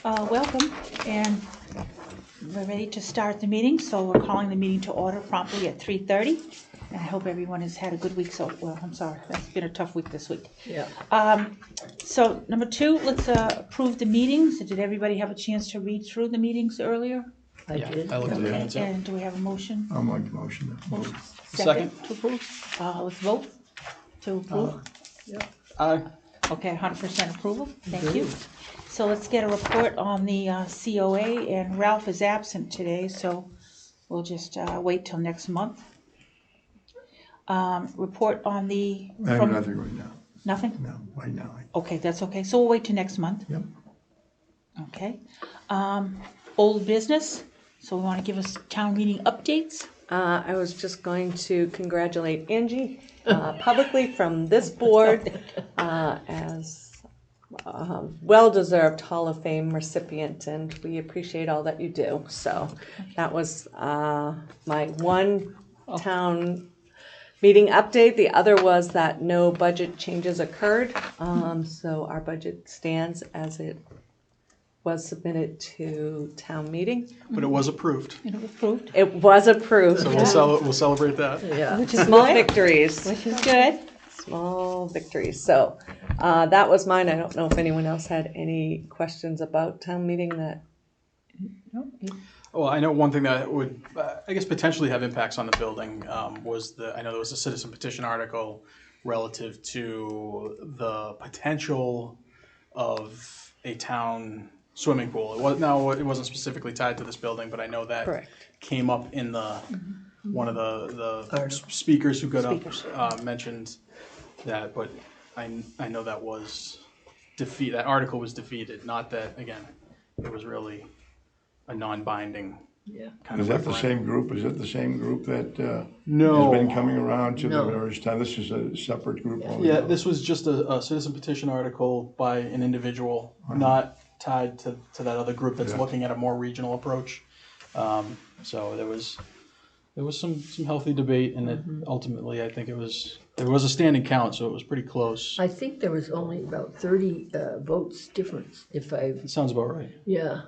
Welcome, and we're ready to start the meeting, so we're calling the meeting to order promptly at 3:30. And I hope everyone has had a good week I'm sorry, that's been a tough week this week. Yeah. So number two, let's approve the meetings. Did everybody have a chance to read through the meetings earlier? I did. I looked at the minutes, yeah. And do we have a motion? I'll make the motion. Second. To approve? Let's vote to approve. Aye. Okay, 100% approval, thank you. So let's get a report on the COA, and Ralph is absent today, so we'll just wait till next month. Report on the... I have nothing right now. Nothing? No, right now. Okay, that's okay, so we'll wait till next month. Yep. Okay. Old business, so we want to give us town meeting updates. I was just going to congratulate Angie publicly from this board as well-deserved Hall of Fame recipient, and we appreciate all that you do. So that was my one town meeting update. The other was that no budget changes occurred, so our budget stands as it was submitted to town meeting. But it was approved, You know, approved, It was approved. so we'll celebrate that. Yeah, Which is small good. victories. which is good. Small victories. So that was mine. I don't know if anyone else had any questions about town meeting that. Well, I know one thing that would, I guess, potentially have impacts on the building was I know there was a citizen petition article relative to the potential of a town swimming pool. It wasn't specifically tied to this building, but I know that Correct. came up in one of the speakers who got up mentioned that, but I know that was that article was defeated. Not that, again, it was really a non-binding kind Is of that the same group? Is it the same group that No. has been coming around to No. the various times? This is a separate group. Yeah, this was just a citizen petition article by an individual, not tied to that other group that's looking at a more regional approach. So there was some healthy debate, and it ultimately, I think there was a standing count, so it was pretty close. I think there was only about 30 votes difference, It sounds about right. yeah.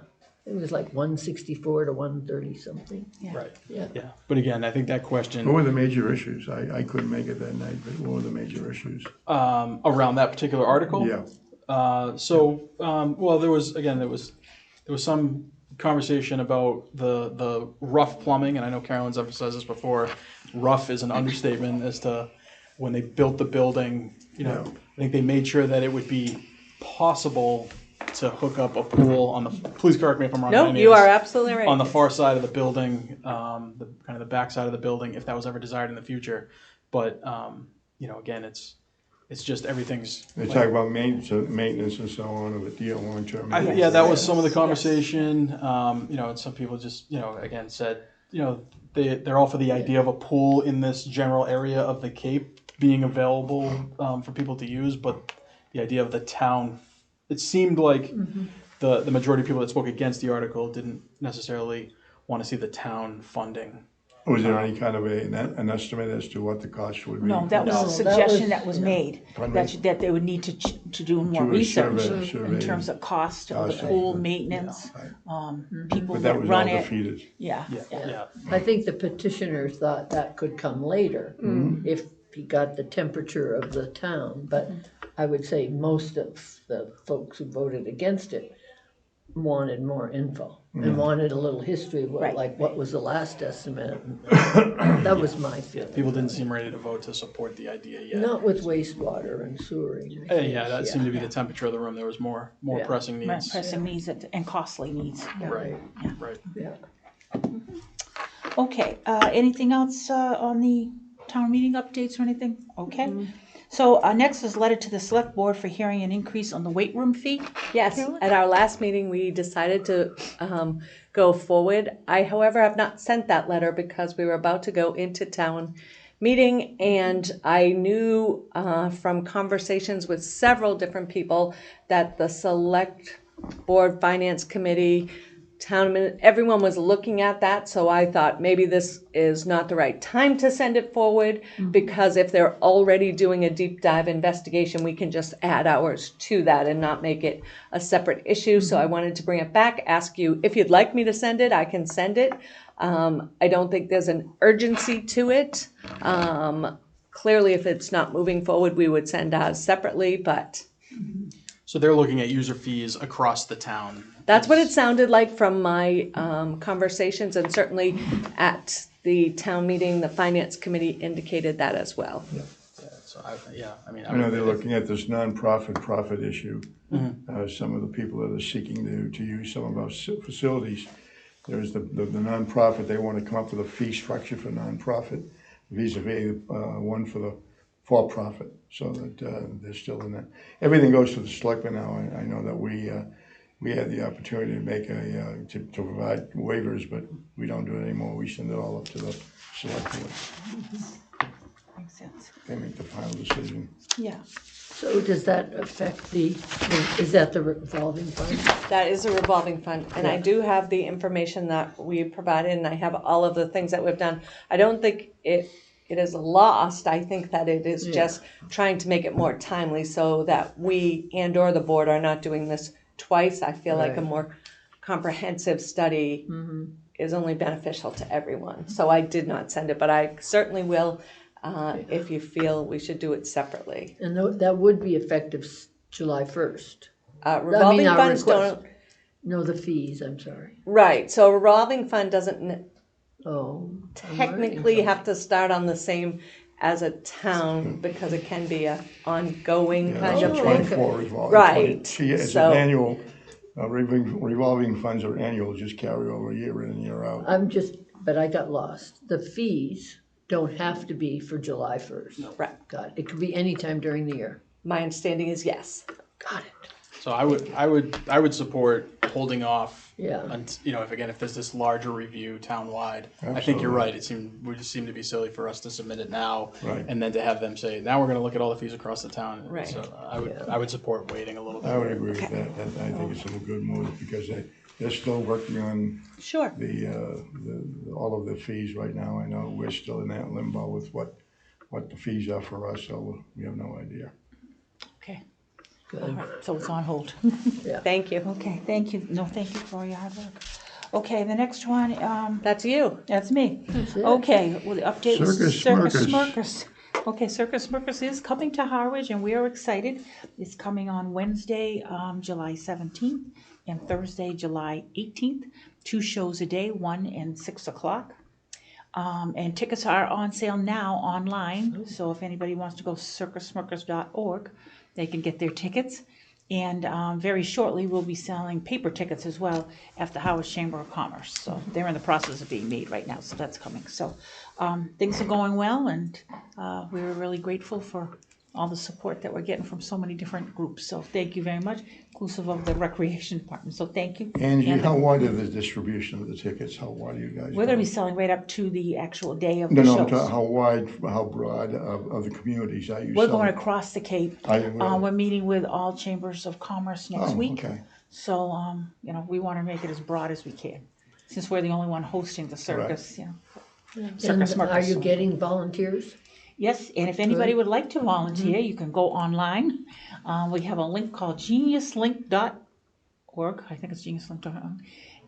It was like 164 to 130 something. Right. Yeah. Yeah. But again, I think that question What were the major issues? I couldn't make it that night, but what were the major issues? around that particular article. Yeah. Well, there was some conversation about the rough plumbing, and I know Carolyn's emphasized this before. Rough is an understatement as to when they built the building. I think they made sure that it would be possible to hook up a pool on the. Please correct me if I'm wrong. No, you are absolutely right. On the far side of the building, the kind of the back side of the building, if that was ever desired in the future. But again, it's just everything's. They talk about maintenance and so on of the long-term. Yeah, that was some of the conversation. And some people just, again said, they're all for the idea of a pool in this general area of the Cape being available for people to use, but the idea of the town, it seemed like the majority of people that spoke against the article didn't necessarily want to see the town funding. Was there any kind of an estimate as to what the cost would be? No, that was a suggestion that was made, that they would need to do more Do a research survey. in terms of cost of the Cost of pool, it. maintenance, people But that that was all run it. defeated. Yeah. Yeah. I think the petitioner thought that could come later if he got the temperature of the town. But I would say most of the folks who voted against it wanted more info and wanted a little history of what was the last estimate. That was my feeling. People didn't seem ready to vote to support the idea yet. Not with wastewater and sewering. Yeah, that seemed to be the temperature of the room. There was more Yeah. pressing Right, needs. pressing needs and costly needs. Right. Right. Yeah. Okay, anything else on the town meeting updates or anything? Okay. So next is letter to the select board for hearing an increase on the weight room fee. Yes, at our last meeting, we decided to go forward. I, however, have not sent that letter because we were about to go into town meeting, and I knew from conversations with several different people that the select board finance committee everyone was looking at that, so I thought maybe this is not the right time to send it forward, because if they're already doing a deep dive investigation, we can just add ours to that and not make it a separate issue. So I wanted to bring it back, ask you if you'd like me to send it, I can send it. I don't think there's an urgency to it. Clearly, if it's not moving forward, we would send ours separately, but So they're looking at user fees across the town. that's what it sounded like from my conversations, and certainly at the town meeting, the finance committee indicated that as well. Yeah, so I mean, I know they're looking at this nonprofit profit issue. Some of the people that are seeking to use some of our facilities, there's the nonprofit, they want to come up with a fee structure for nonprofit vis-a-vis one for the for-profit, so that they're still in that. Everything goes to the selectmen now. I know that we had the opportunity to make to provide waivers, but we don't do it anymore. We send it all up to the select board. Makes sense. They make the final decision. Yeah. So does that affect is that the revolving fund? That is a revolving fund, and I do have the information that we provided, and I have all of the things that we've done. I don't think it is lost. I think that it is just trying to make it more timely so that we and/or the board are not doing this twice. I feel like a more comprehensive study is only beneficial to everyone. So I did not send it, but I certainly will if you feel we should do it separately. And that would be effective July 1st. Revolving our funds request. don't. No, the fees, I'm sorry. Right. So a revolving fund doesn't Oh. technically have to start on the same as a town, because it can be a ongoing kind of It's thing. 24 revolving. Right. It's So- an annual, revolving funds are annual, just carry over year in and year out. But I got lost. The fees don't have to be for July 1st. Right. Got it. It could be any time during the year. My understanding is yes. Got it. So I would support holding off. Yeah. If there's this larger review townwide, I think you're right. It would just seem to be silly for us to submit it now, Right. and then to have them say, now we're going to look at all the fees across the town. Right. So I would support waiting a little bit. I would agree with that. I think it's a good move, because they're still working on Sure. all of the fees right now. I know we're still in that limbo with what the fees are for us, so we have no idea. Okay. Good. All right. So it's on hold. Thank you. Okay. Thank you. No, thank you for your hard work. Okay. The next one. That's you. That's me. That's it. Okay. Well, the update was Circus Smirkus. Okay, Circus Smirkus is coming to Harwich, and we are excited. It's coming on Wednesday, July 17th, and Thursday, July 18th. 2 shows a day, 1 and 6 o'clock. And tickets are on sale now online. So if anybody wants to go circussmirkus.org, they can get their tickets. And very shortly, we'll be selling paper tickets as well at the Harwich Chamber of Commerce. So they're in the process of being made right now, so that's coming. So things are going well, and we're really grateful for all the support that we're getting from so many different groups. So thank you very much, inclusive of the Recreation Department. So thank you. Angie, And how wide are the distribution of the tickets? How wide are you guys? we're going to be selling right up to the actual day of No, the no, I'm shows. talking how wide, how broad of the communities are you We're selling? going across the Cape. Are you really? We're meeting with all chambers of commerce next Oh, week. okay. So, we want to make it as broad as we can, since we're the only one hosting the circus, Circus And are you Smirkus. getting volunteers? Yes, and if anybody would like to volunteer, you can go online. We have a link called geniuslink.org. I think it's geniuslink.org.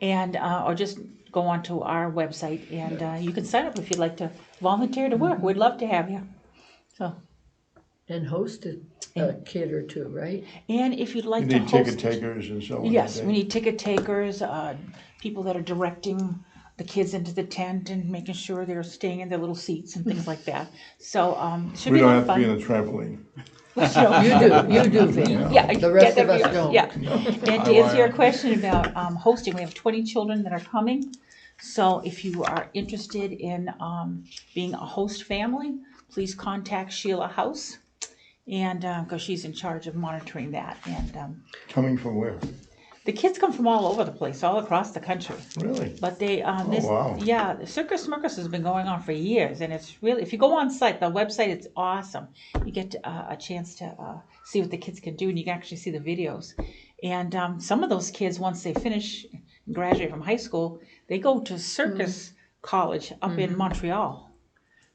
And, or just go onto our website, and you can sign up if you'd like to volunteer to work. We'd love to have you. So, And host a kid or two, right? and if you'd You like to need ticket host. takers and so on. Yes, that we day. need ticket takers, people that are directing the kids into the tent and making sure they're staying in their little seats and things like that. So, it should We be a don't lot have of to fun. be in a trampoline. You do, Vin. Yeah, The rest yeah, of us don't. Yeah. And to answer your question about hosting, we have 20 children that are coming. So if you are interested in being a host family, please contact Sheila House, and because she's in charge of monitoring that. And Coming from where? the kids come from all over the place, all across the country. Really? But they, wow. yeah, the Circus Smirkus has been going on for years, and it's really, if you go on site, the website, it's awesome. You get a chance to see what the kids can do, and you can actually see the videos. And some of those kids, once they finish graduate from high school, they go to circus college up in Montreal.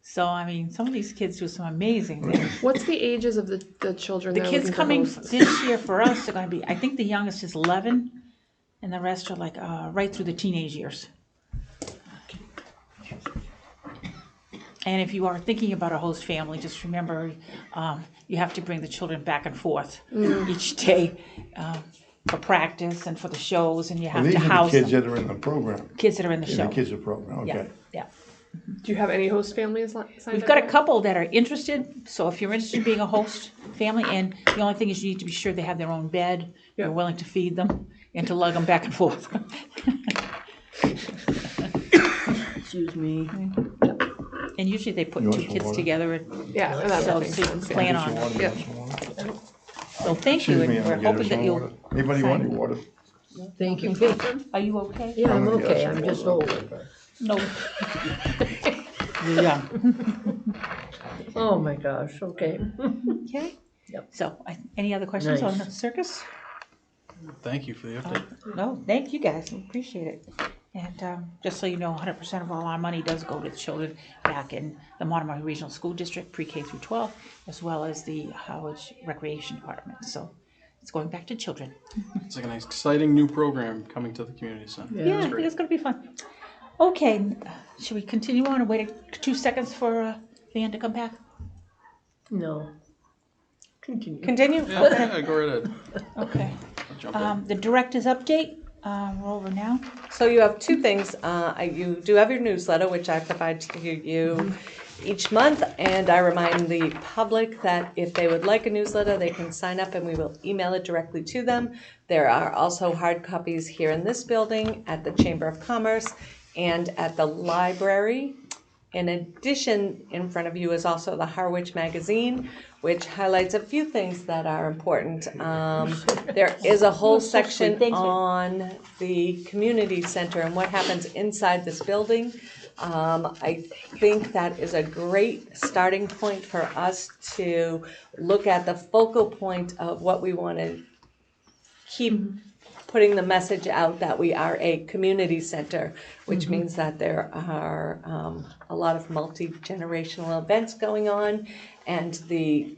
So, I mean, some of these kids do some amazing things. What's the ages of the children The they're kids looking to coming host? this year for us are going to be, I think the youngest is 11, and the rest are like right through the teenage years. And if you are thinking about a host family, just remember you have to bring the children back and forth each day for practice and for the shows, and you Well, have these to are the house kids them. that are in the program, Kids that are in the in show. the kids' program, Yeah, okay. yeah. Do you have any host families signed We've up got a yet? couple that are interested, so if you're interested in being a host family, and the only thing is you need to be sure they have their own bed, Yeah. you're willing to feed them, and to lug them back and forth. Excuse me. And usually they put You want two some kids water? together, Yeah, and that so makes you can sense. plan Get some on water, it. Yeah. get some water. So thank you, Excuse me, and I'm we're gonna get hoping us that some you'll, water. Anybody want any water? Thank you, Victor. are you okay? Yeah, I'm gonna get us okay, some I'm just water. old. No. You're young. Oh, my gosh, okay. Okay. Yep. So, any other questions on Nice. the circus? Thank you for the update. No, thank you guys, we appreciate it. And just so you know, 100% of all our money does go to the children back in the Monomoy Regional School District, pre-K through 12, as well as the Harwich Recreation Department. So it's going back to children. It's like an exciting new program coming to the community center. Yeah, I It's think great. it's going to be fun. Okay, should we continue on and wait 2 seconds for Van to come back? No. Continue. Continue? Yeah, okay, go right ahead. Okay. I'll jump in. The director's update, we're over now. So you have two things. You do have your newsletter, which I provide to you each month, and I remind the public that if they would like a newsletter, they can sign up and we will email it directly to them. There are also hard copies here in this building, at the Chamber of Commerce, and at the library. In addition, in front of you is also the Harwich magazine, which highlights a few things that are important. There is a whole section Thanks, Ray. on the community center and what happens inside this building. I think that is a great starting point for us to look at the focal point of what we want to keep putting the message out that we are a community center, which means that there are a lot of multi-generational events going on, and the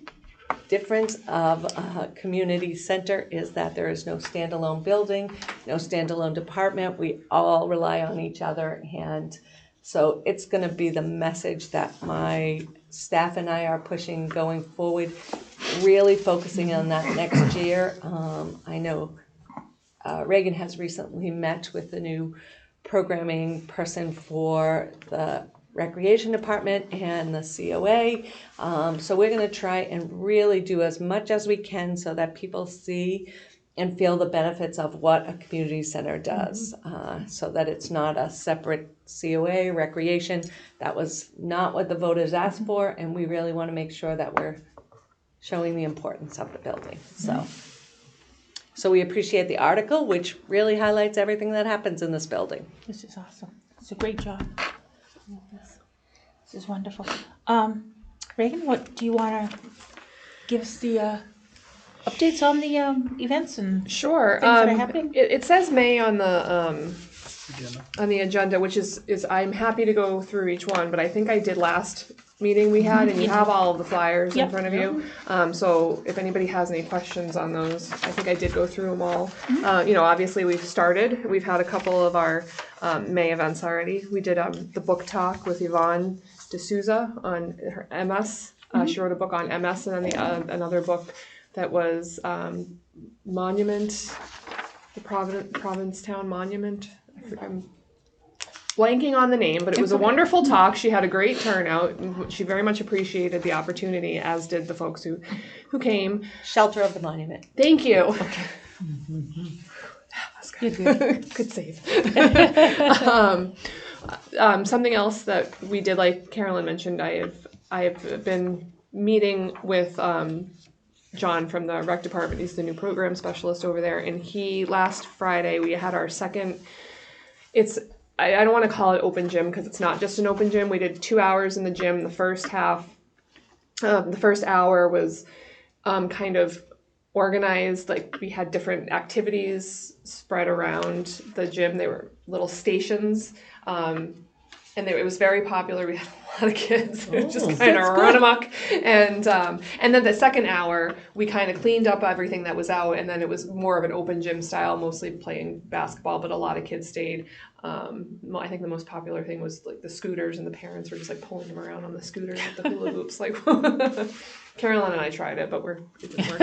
difference of a community center is that there is no standalone building, no standalone department. We all rely on each other, and so it's going to be the message that my staff and I are pushing going forward, really focusing on that next year. I know Reagan has recently met with the new programming person for the recreation department and the COA. So we're going to try and really do as much as we can so that people see and feel the benefits of what a community center does, so that it's not a separate COA recreation. That was not what the voters asked for, and we really want to make sure that we're showing the importance of the building. So we appreciate the article, which really highlights everything that happens in this building. This is awesome. It's a great job. This is wonderful. Reagan, what do you want to give us the updates on the events and Sure. things that are happening? It says May on the Agenda. on the agenda, which is I'm happy to go through each one, but I think I did last meeting we had, and you have all of the flyers in Yep. front of you. So if anybody has any questions on those, I think I did go through them all. Obviously we've started. We've had a couple of our May events already. We did the book talk with Yvonne D'Souza on her MS. She wrote a book on MS, and then another book that was Monument, the Provincetown Monument. I'm blanking on the name, but it was a wonderful talk. She had a great turnout, and she very much appreciated the opportunity, as did the folks who came. Shelter of the monument. Thank you. Okay. You're good. Good save. Something else that we did, like Carolyn mentioned, I have been meeting with John from the rec department. He's the new program specialist over there, and last Friday we had our second. I don't want to call it open gym because it's not just an open gym. We did 2 hours in the gym. The first hour was kind of organized, like we had different activities spread around the gym. They were little stations. And it was very popular. We had a lot of kids who just kind of run amok. And then the second hour, we kind of cleaned up everything that was out, and then it was more of an open gym style, mostly playing basketball, but a lot of kids stayed. I think the most popular thing was like the scooters, and the parents were just like pulling them around on the scooters with the hula hoops. Like Carolyn and I tried it, but it didn't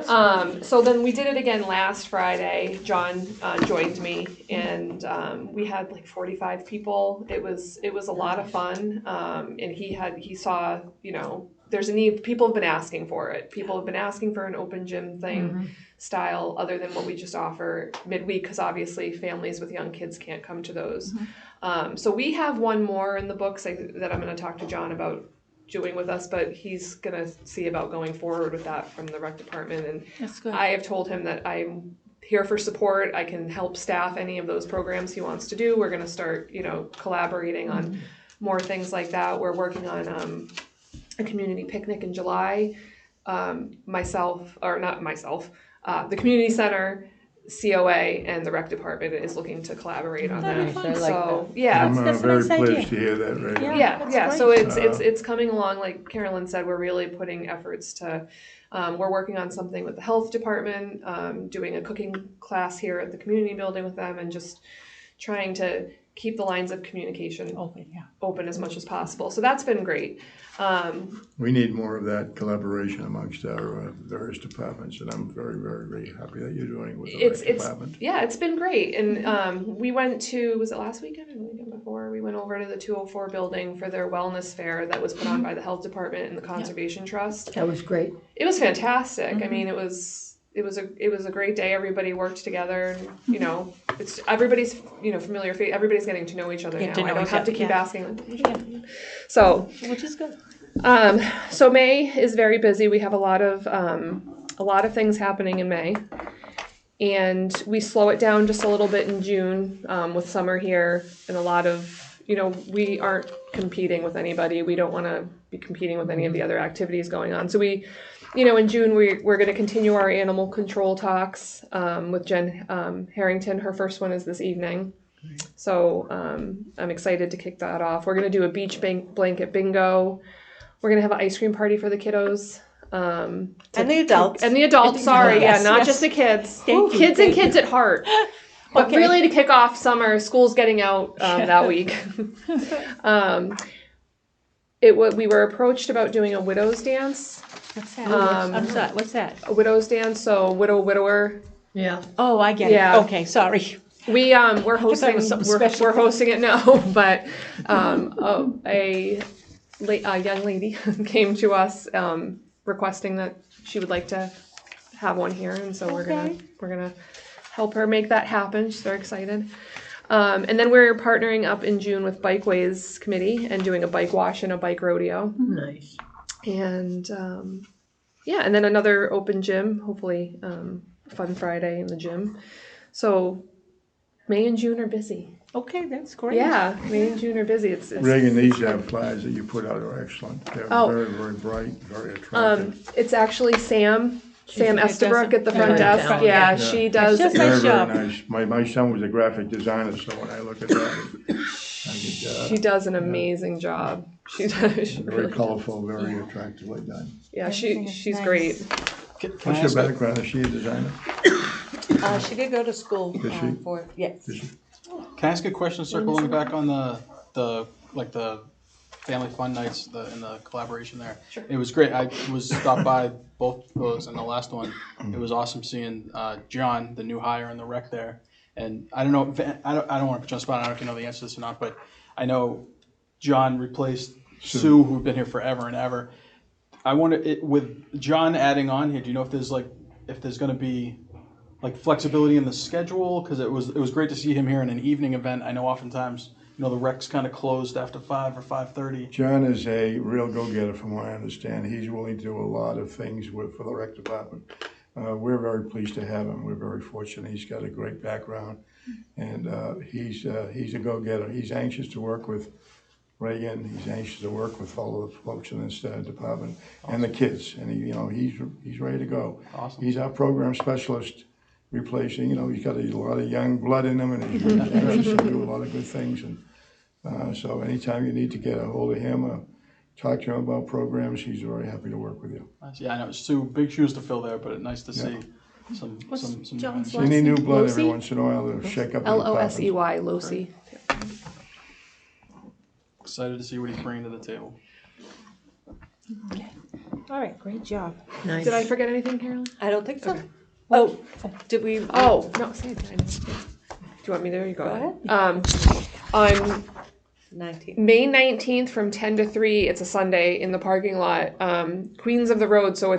work. So then we did it again last Friday. John joined me, and we had like 45 people. It was a lot of fun, and he saw, there's a need. People have been asking for it. People have been asking for an open gym thing style other than what we just offer midweek, because obviously families with young kids can't come to those. So we have one more in the books that I'm going to talk to John about doing with us, but he's going to see about going forward with that from the rec department. And That's good. I have told him that I'm here for support. I can help staff any of those programs he wants to do. We're going to start, collaborating on more things like that. We're working on a community picnic in July. The community center, COA, and the rec department is looking to collaborate on That'd that. be fun. So yeah, I'm That's a very nice idea. pleased to hear that, right? yeah. That's So great. it's coming along. Like Carolyn said, we're really putting efforts to. We're working on something with the health department, doing a cooking class here at the community building with them, and just trying to keep the lines of communication open as much as possible. So that's been great. We need more of that collaboration amongst our various departments, and I'm very, very, very happy that you're doing it with the rec department. It's been great. And we went to, was it last weekend or the weekend before? We went over to the 204 building for their wellness fair that was put on by the health department and the Conservation Trust. That was great. It was fantastic. I mean, it was a great day. Everybody worked together. And, it's everybody's familiar face. Everybody's getting to know each other now. I don't have to keep asking. So, Which is good. so May is very busy. We have a lot of things happening in May, and we slow it down just a little bit in June with summer here, and a lot of we aren't competing with anybody. We don't want to be competing with any of the other activities going on. So we. In June, we're going to continue our animal control talks with Jen Harrington. Her first one is this evening. So I'm excited to kick that off. We're going to do a beach blanket bingo. We're going to have an ice cream party for the kiddos. And the adults. Not just the kids. Thank And kids at heart. But really to kick off summer, school's getting out that week. We were approached about doing a widow's dance. What's that? I'm sorry. What's that? A widow's dance, so widower. Yeah. Oh, I get Yeah. it. Okay, sorry. We're hosting. was something special. We're hosting it now, but a young lady came to us requesting that she would like to have one here, and so we're gonna help her make that happen. She's very excited. And then we're partnering up in June with Bikeways Committee and doing a bike wash and a bike rodeo. Nice. And and then another open gym, hopefully Fun Friday in the gym. So May and June are busy. Okay, that's great. Yeah, May and June are busy. It's Reagan, these flags that you put out are excellent. They're very, very bright, very attractive. it's actually Sam Estabrook at the front Yeah. desk. Yeah. Yeah, she does. Just Very, nice very job. nice. My son was a graphic designer, so when I look at that, She does an amazing job. She does. She very really does. colorful, very attractively done. Yeah, Everything is she's nice. great. Can I What's your ask a- background? Is she a designer? She did go to school Did she? for, yes. Is she? Can I ask a question circling back on the family fun nights and the collaboration there? Sure. It was great. I was stopped by both those and the last one. It was awesome seeing John, the new hire in the rec there. And I don't know, I don't want to put you on the spot. I don't know if you know the answer to this or not, but I know John replaced Sue, who'd been here forever and ever. I wonder, with John adding on here, do you know if there's going to be like flexibility in the schedule? Because it was great to see him here in an evening event. I know oftentimes the rec's kind of closed after 5 or 5:30. John is a real go-getter from what I understand. He's willing to do a lot of things for the rec department. We're very pleased to have him. We're very fortunate. He's got a great background, and he's a go-getter. He's anxious to work with Reagan. He's anxious to work with all of the folks in this department and the kids. And he's ready to go. Awesome. He's our program specialist, replacing. He's got a lot of young blood in him, and he's anxious to do a lot of good things. And so anytime you need to get a hold of him or talk to him about programs, he's very happy to work with you. Nice. Yeah, I know it's two big shoes to fill there, but nice to see some. John's So you need new blood every Lucy? once in a while to shake up the department. Losey, Lucy. Excited to see what he's bringing to the table. Okay. All right, great job. Nice. Did I forget anything, Carolyn? I don't think so. Oh, did we? Oh, no, say it. I know. Do you want me there? You go Go ahead. On 19. May 19th from 10 to 3, it's a Sunday in the parking lot. Queens of the Road, so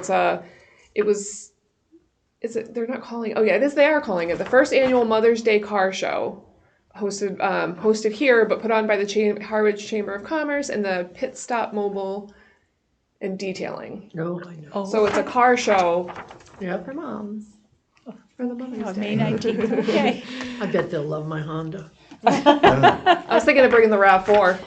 they're not calling, oh yeah, they are calling it the first annual Mother's Day car show. Hosted here, but put on by the Harwich Chamber of Commerce and the Pit Stop Mobile and Detailing. Oh, I know. Oh, So it's a car show Yep. for moms. For the Mother's May Day. 19th, okay. I bet they'll love my Honda. I was thinking of bringing the RAV4.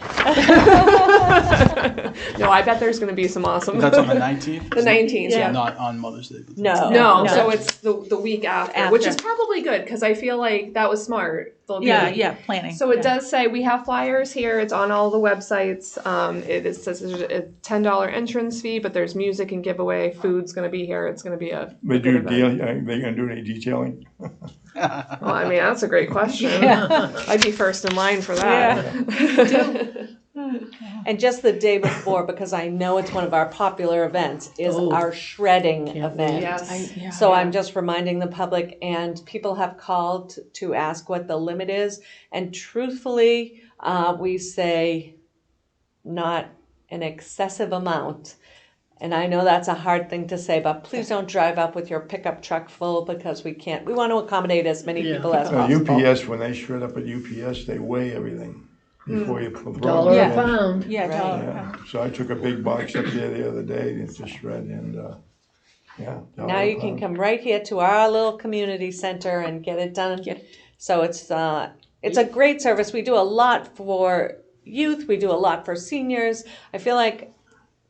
No, I bet there's going to be some awesome. That's on the 19th? The 19th, yeah. Not on Mother's Day. But No. No, No. so it's the week after, which is probably good because I feel like that was smart. They'll be- Yeah, planning. So it yeah. does say we have flyers here. It's on all the websites. It says there's a $10 entrance fee, but there's music and giveaway. Food's going to be here. It's going to be a They good do event. are they gonna do any detailing? Well, I mean, that's a great question. I'd be first in line for that. And just the day before, because I know it's one of our popular events, is Oh. our shredding Can't event. Yes. So I'm just reminding the public, and people have called to ask what the limit is. And truthfully, we say not an excessive amount. And I know that's a hard thing to say, but please don't drive up with your pickup truck full because we want to accommodate as many Yeah. people as possible. UPS, when they shred up at UPS, they weigh everything before you put $1 Yeah. a pound. Yeah, Right. dollar. Yeah, so I took a big box up there the other day to shred, and yeah. Now you can come right here to our little community center and get it done. So it's a great service. We do a lot for youth. We do a lot for seniors. I feel like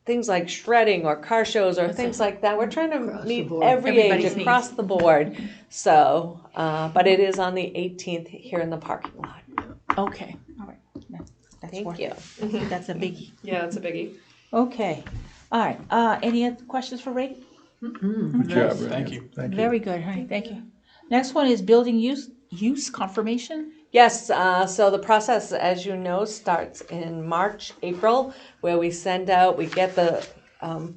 things like shredding or car shows or things like that, we're trying to Across the meet board. every age Everybody's across the board. So, but it is on the 18th here in the parking lot. Okay, all right. That's Thank worth you. it. That's a biggie. Yeah, it's a biggie. Okay, all right. Any other questions for Ray? Good job, Ray. Thank you. Thank you. Very good, all right, thank you. Next one is building use confirmation. Yes, so the process, as you know, starts in March, April, where we get the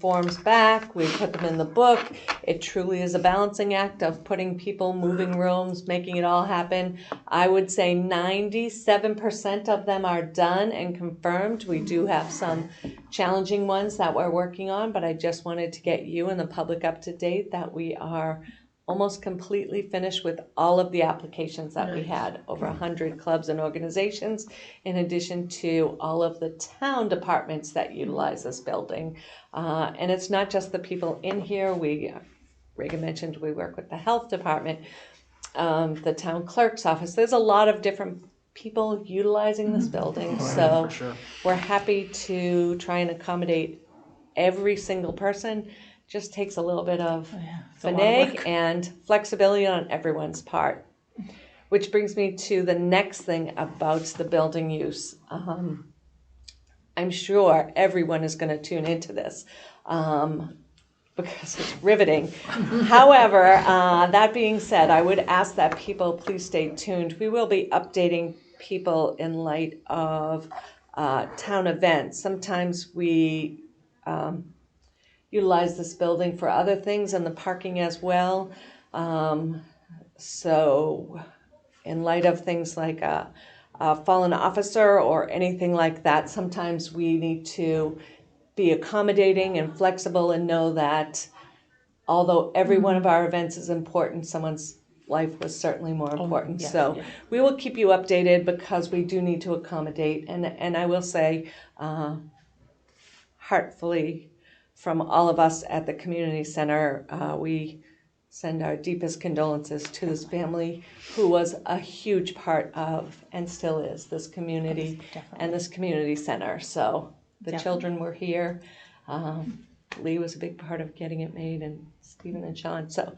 forms back, we put them in the book. It truly is a balancing act of putting people, moving rooms, making it all happen. I would say 97% of them are done and confirmed. We do have some challenging ones that we're working on, but I just wanted to get you and the public up to date that we are almost completely finished with all of the applications that we had, over 100 clubs and organizations, in addition to all of the town departments that utilize this building. And it's not just the people in here. Reagan mentioned we work with the health department, the town clerk's office. There's a lot of different people utilizing this building. So For sure. we're happy to try and accommodate every single person. Just takes a little bit of It's a lot of finagling work. and flexibility on everyone's part. Which brings me to the next thing about the building use. I'm sure everyone is going to tune into this because it's riveting. However, that being said, I would ask that people please stay tuned. We will be updating people in light of town events. Sometimes we utilize this building for other things and the parking as well. So in light of things like a fallen officer or anything like that, sometimes we need to be accommodating and flexible and know that although every one of our events is important, someone's life was certainly more important. yes, So yeah. we will keep you updated because we do need to accommodate. And I will say, heartfully, from all of us at the community center, we send our deepest condolences to this family who was a huge part of, and still is, this community and this community center. So the children were here. Lee was a big part of getting it made, and Stephen and Sean. So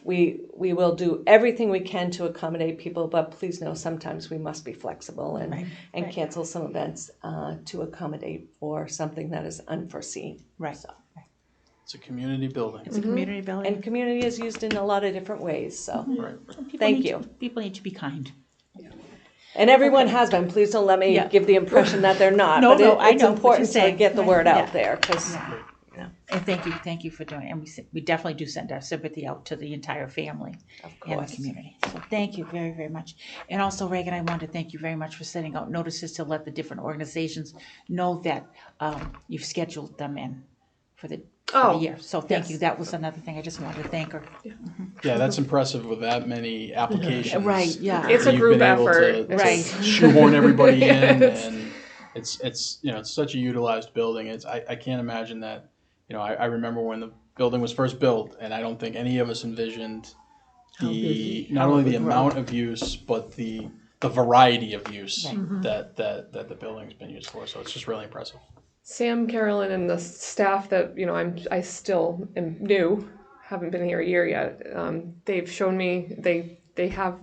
we will do everything we can to accommodate people, but please know sometimes we must be flexible and cancel some events to accommodate for something that is unforeseen. Right. So. It's a community building. It's a community building. And community is used in a lot of different ways, so Right. thank you. People need to be kind. And everyone has been. Please don't let me give the impression that they're not. No, but no, I it's know what important you're to saying. get the word Yeah. out there because And thank you for doing it. And we definitely do send our sympathy out to the entire family and the course. community. So thank you very, very much. And also, Reagan, I wanted to thank you very much for sending out notices to let the different organizations know that you've scheduled them in for the year. So thank you. That was another thing. I just wanted to thank her. Yeah, that's impressive with that many applications. Right, yeah. It's a You've group been able effort. to Right. shoehorn everybody in, and it's it's such a utilized building. I can't imagine that. I remember when the building was first built, and I don't think any of us envisioned not only the amount of use, but the the variety of use that the building's been used for. So it's just really impressive. Sam, Carolyn, and the staff that I still am new, haven't been here a year yet. They've shown me they have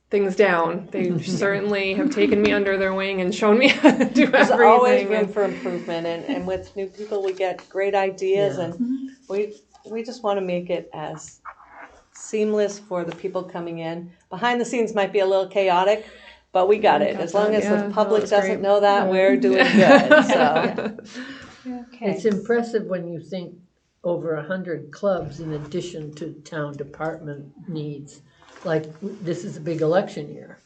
things down. They certainly have taken me under their wing and shown me how to do There's everything. always room for improvement, and with new people we get great ideas, and we just want to make it as seamless for the people coming in. Behind the scenes might be a little chaotic, but we got it. As long as the public it's doesn't great. know that, we're doing good. So It's impressive when you think over 100 clubs in addition to town department needs. Like, this is a big election year,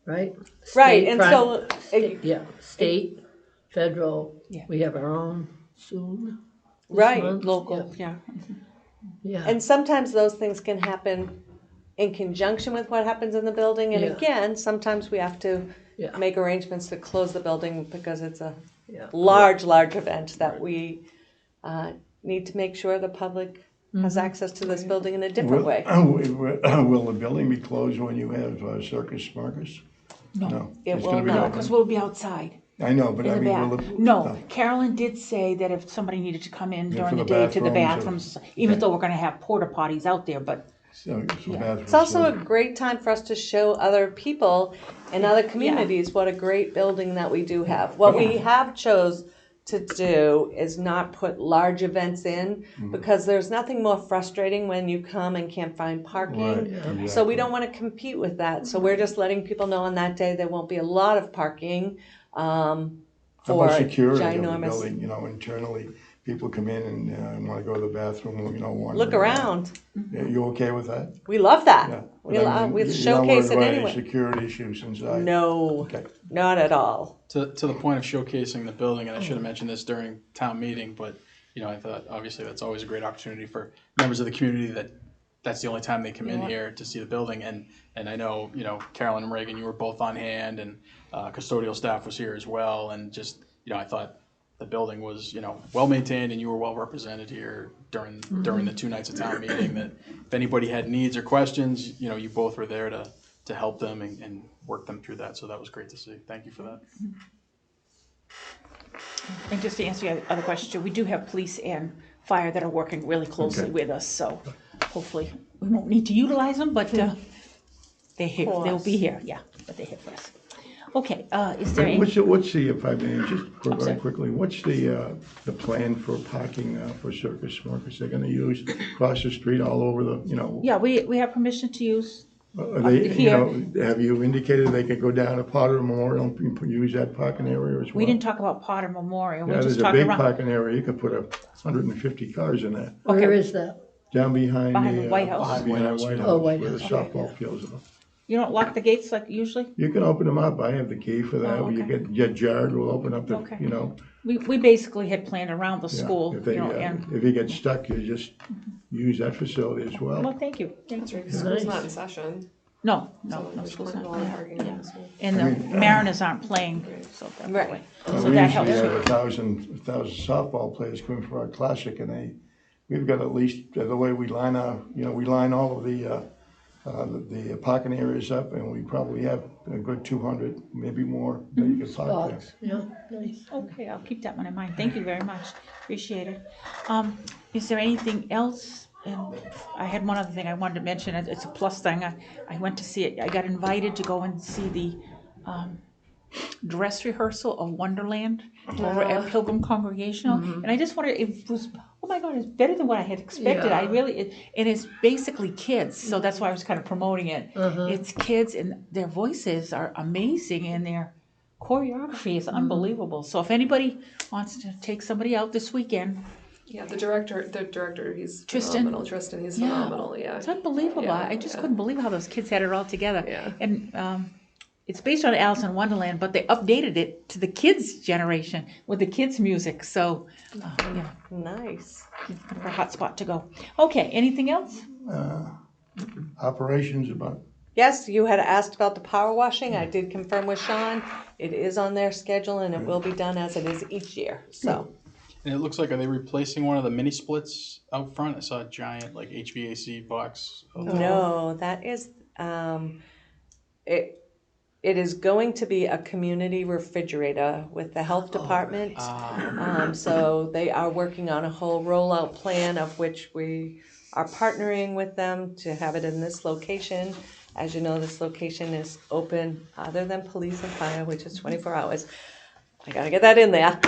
right? right, State, and so state, federal, Yeah. we have our own soon. this right. month. Local, yeah. Yeah, And sometimes those things can happen in conjunction with what happens in the building. And Yeah. again, sometimes we have to Yeah. make arrangements to close the building because it's a yeah. large event that we need to make sure the public has access to this building in a different way. Will the building be closed when you have Circus Marcus? No. It It's will gonna be not. open. Because we'll be outside I know, but I in the mean, will back. it? No, Carolyn did say that if somebody needed to come in Yeah, during for the the day to the bathrooms bathrooms, even though we're gonna have porta potties out there, but It's also a great time for us to show other people in other communities what a great building that we do have. What we have chose to do is not put large events in because there's nothing more frustrating when you come and can't find parking. Right, So we don't want to compete with that. So we're just letting people know on that day there won't be a lot of parking How for about security of the ginormous. building, internally, people come in and want to go to the bathroom, wander Look around. Yeah, you okay with that? We love that. Yeah. We But I mean, we'll you're not showcase it worried about any anyway. security issues inside? No, Okay. not at all. To the point of showcasing the building, and I should have mentioned this during town meeting, but I thought obviously that's always a great opportunity for members of the community that's the only time they come in here to see the building. And I know Carolyn and Reagan, you were both on hand, and custodial staff was here as well, and just I thought the building was well maintained, and you were well represented here during the 2 nights of town meeting. That if anybody had needs or questions, you both were there to help them and work them through that. So that was great to see. Thank you for that. and just to answer your other question too, we do have police and fire that are working really closely Okay. with us, so hopefully we won't need to utilize them, but they're here, they'll be here, but they're here for us. Okay, is there any? What's the, if I may, just sorry. very quickly, what's the plan for parking for Circus Marcus? They're gonna use across the street all over the, Yeah, we have permission to use, are they, here. have you indicated they could go down to Potter Memorial and use that parking area as well? we didn't talk about Potter Memorial, Yeah, we're there's just a talking big around. parking area, you could put 150 cars in there, Where is that? down behind Behind the White House. Behind the White House, Oh, White where the House, softball fields are. You don't lock the gates like usually? You can open them up, I have the key for that, Oh, you okay. get Jared, will open up the, Okay. yeah, We basically had planned around the if school, they, and, if you get stuck, you just use that facility as well. well, thank you, thank you. School's Nice. not in session. No, So no, we school's can't not. allow parking in the school. And the Mariners aren't playing, so that Right. way. Well, So we that usually helps. have 1,000 softball players coming for our classic, and we've got at least, the way we line we line all of the parking areas up, and we probably have a good 200, maybe more, that you can park there. Spots, yeah, nice. Okay, I'll keep that one in mind. Thank you very much. Appreciate it. Is there anything else? And I had one other thing I wanted to mention. It's a plus thing. I went to see it. I got invited to go and see the dress rehearsal of Wonderland over at Pilgrim Congregational. And I just wondered, it was, oh my God, it's better than what I had expected. Yeah. I really, and it's basically kids. So that's why I was kind of promoting it. It's kids, and their voices are amazing, and their choreography is unbelievable. So if anybody wants to take somebody out this weekend, Yeah, the director, he's Tristan? phenomenal. Tristan, he's Yeah. phenomenal. Yeah. it's unbelievable. Yeah, I just yeah. couldn't believe how those kids had it all together. Yeah. And it's based on Alice in Wonderland, but they updated it to the kids' generation with the kids' music. So, yeah, Nice. a hot spot to go. Okay, anything else? Operations about, Yes, you had asked about the power washing. I did confirm with Sean. It is on their schedule and it will be done as it is each year. So And it looks like, are they replacing one of the mini splits out front? I saw a giant like HVAC box. no, that is it. It is going to be a community refrigerator with the health department. So they are working on a whole rollout plan, of which we are partnering with them to have it in this location. As you know, this location is open other than police and fire, which is 24 hours. I gotta get that in there.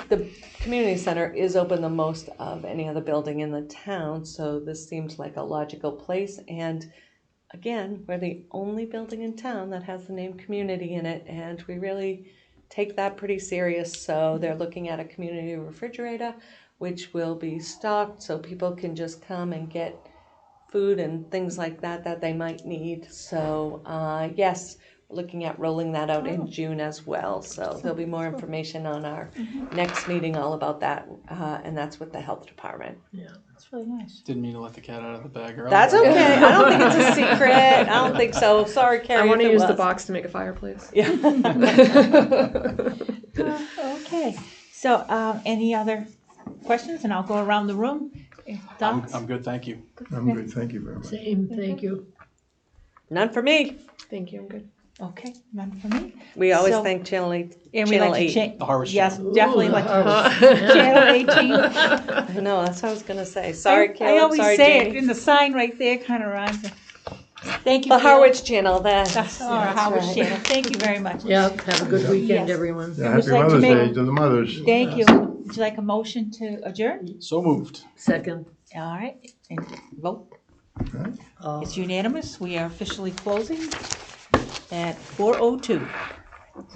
The community center is open the most of any other building in the town, so this seems like a logical place. And again, we're the only building in town that has the name community in it, and we really take that pretty serious. So they're looking at a community refrigerator, which will be stocked so people can just come and get food and things like that they might need. So yes, we're looking at rolling that out in June as well. So there'll be more information on our next meeting all about that, and that's with the health department. It's really nice. Didn't mean to let the cat out of the bag earlier. That's okay. I don't think it's a secret. I don't think so. Sorry, Carrie. I want to if it use the was. box to make a fireplace. Yeah. Okay, so any other questions? And I'll go around the room. Thoughts? I'm good, thank you. I'm good, thank you very much. Same, thank you. None for me. Thank you. I'm good. Okay, none for me. We always So- thank Channel 8. And we Channel like to 8. change. The Harwich Yes, Channel. definitely Ooh, like to. Harwich. Channel 18. I know, that's what I was going to say. Sorry, I Carol. always Sorry, say Jamie. it, and the sign right there kind of rhymes. Thank you. The Carol. Harwich Channel. That's That's our Harwich right. channel. Thank you very much. Yeah, have a good weekend, Yes. everyone. Yeah, Would happy you like to Mother's make- Day to the mothers. Thank you. Would you like a motion to adjourn? So moved. Second. All right, and vote. Uh, It's unanimous. We are officially closing at 4:02.